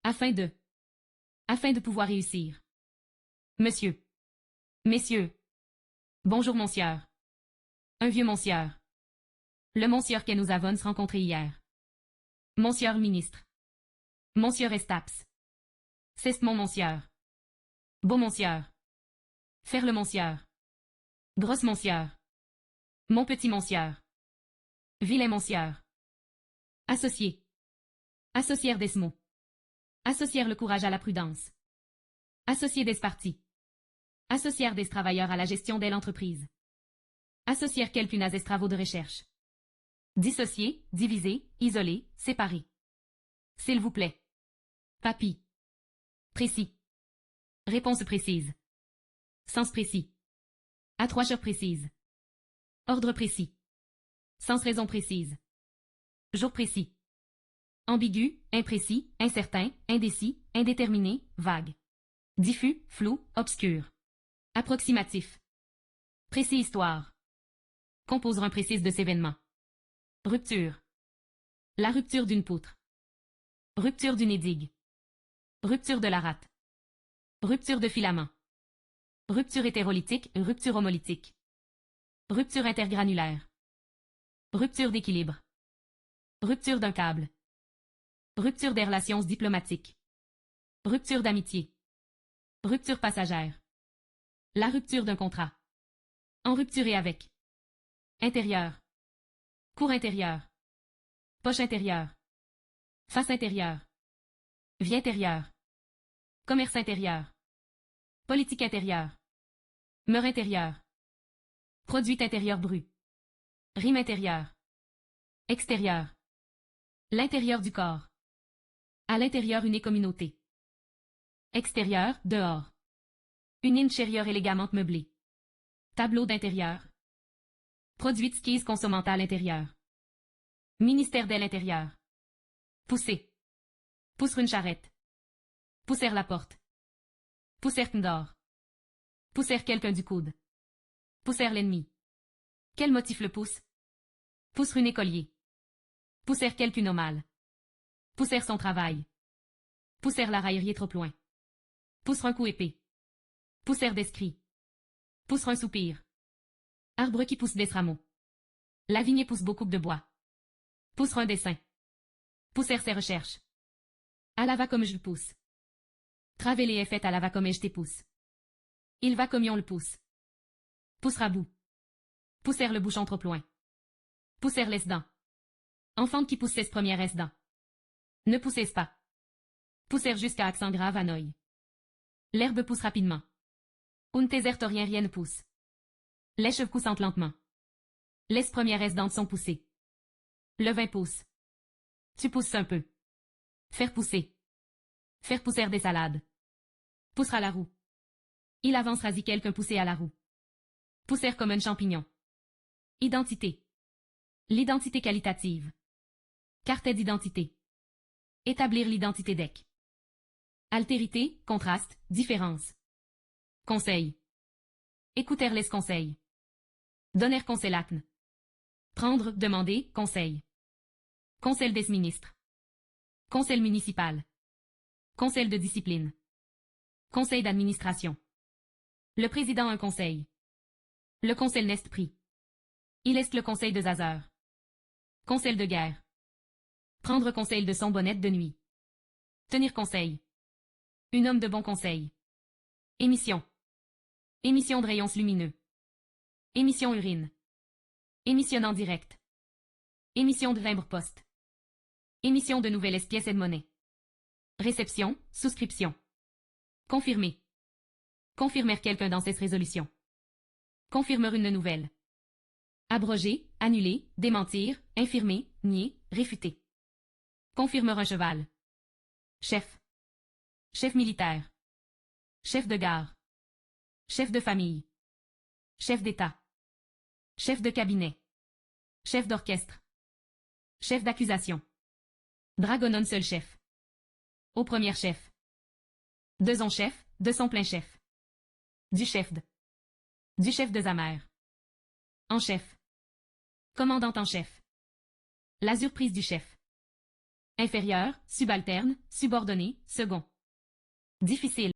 Afin de pouvoir réussir. Monsieur. Messieurs. Bonjour monsieur. Un vieux monsieur. Le monsieur que nous avons rencontré hier. Monsieur ministre. Monsieur Estaps. C'est mon monsieur. Beau monsieur. Faire le monsieur. Grosse monsieur. Mon petit monsieur. Vilain monsieur. Associé. Associer des mots. Associer le courage à la prudence. Associer des partis. Associer des travailleurs à la gestion de l'entreprise. Associer quelqu'un à des travaux de recherche. Dissocier, diviser, isoler, séparer. S'il vous plaît. Papy. Précis. Réponse précise. Sens précis. À 3 heures précises. Ordre précis. Sans raison précise. Jour précis. Ambigu, imprécis, incertain, indécis, indéterminé, vague. Diffus, flou, obscur. Approximatif. Précis histoire. Composera précise de cet événement. Rupture. La rupture d'une poutre. Rupture d'une édigue. Rupture de la rate. Rupture de filament. Rupture hétérolytique, rupture homolytique. Rupture intergranulaire. Rupture d'équilibre. Rupture d'un câble. Rupture des relations diplomatiques. Rupture d'amitié. Rupture passagère. La rupture d'un contrat. En rupture et avec. Intérieur. Cour intérieur. Poche intérieure. Face intérieure. Vie intérieure. Commerce intérieur. Politique intérieure. Mœurs intérieure. Produit intérieur brut. Rime intérieure. Extérieur. L'intérieur du corps. À l'intérieur une communauté. Extérieur, dehors. Une intérieur élégamment meublée. Tableau d'intérieur. Produit skis consommant à l'intérieur. Ministère de l'intérieur. Pousser. Pousse une charrette. Pousser la porte. Pousser d'or. Pousser quelqu'un du coude. Pousser l'ennemi. Quel motif le pousse? Pousser une écolier. Pousser quelqu'un au mal. Pousser son travail. Pousser la raillerie trop loin. Pousser un coup épais. Pousser d'esprit. Pousser un soupir. Arbre qui pousse des rameaux. La vigne pousse beaucoup de bois. Pousser un dessin. Pousser ses recherches. À la va comme je le pousse. Traveler est fait à la va comme je t'épousse. Il va comme on le pousse. Poussera bout. Pousser le bouchon trop loin. Pousser les dents. Enfant qui pousse ses premières dents. Ne poussez pas. Pousser jusqu'à accent grave à noy. L'herbe pousse rapidement. Un rien ne pousse. Les cheveux poussent lentement. Les premières dents sont poussées. Le vin pousse. Tu pousses un peu. Faire pousser. Faire pousser des salades. Poussera la roue. Il avancera si quelqu'un poussé à la roue. Pousser comme un champignon. Identité. L'identité qualitative. Carte d'identité. Établir l'identité d'EC. Altérité, contraste, différence. Conseil. Écouter les conseils. Donner conseil l'acne. Prendre, demander, conseil. Conseil des ministres. Conseil municipal. Conseil de discipline. Conseil d'administration. Le président un conseil. Le conseil n'est pris. Il est le conseil de Zazer. Conseil de guerre. Prendre conseil de son bonnet de nuit. Tenir conseil. Un homme de bon conseil. Émission. Émission de rayons lumineux. Émission urine. Émission en direct. Émission de timbre poste. Émission de nouvelles pièces et de monnaie. Réception, souscription. Confirmer. Confirmer quelqu'un dans cette résolution. Confirmer une nouvelle. Abroger, annuler, démentir, infirmer, nier, réfuter. Confirmer un cheval. Chef. Chef militaire. Chef de gare. Chef de famille. Chef d'État. Chef de cabinet. Chef d'orchestre. Chef d'accusation. Dragonon seul chef. Au premier chef. De son chef, de son plein chef. Du chef de. Du chef de Zamer. En chef. Commandant en chef. La surprise du chef. Inférieur, subalterne, subordonné, second. Difficile.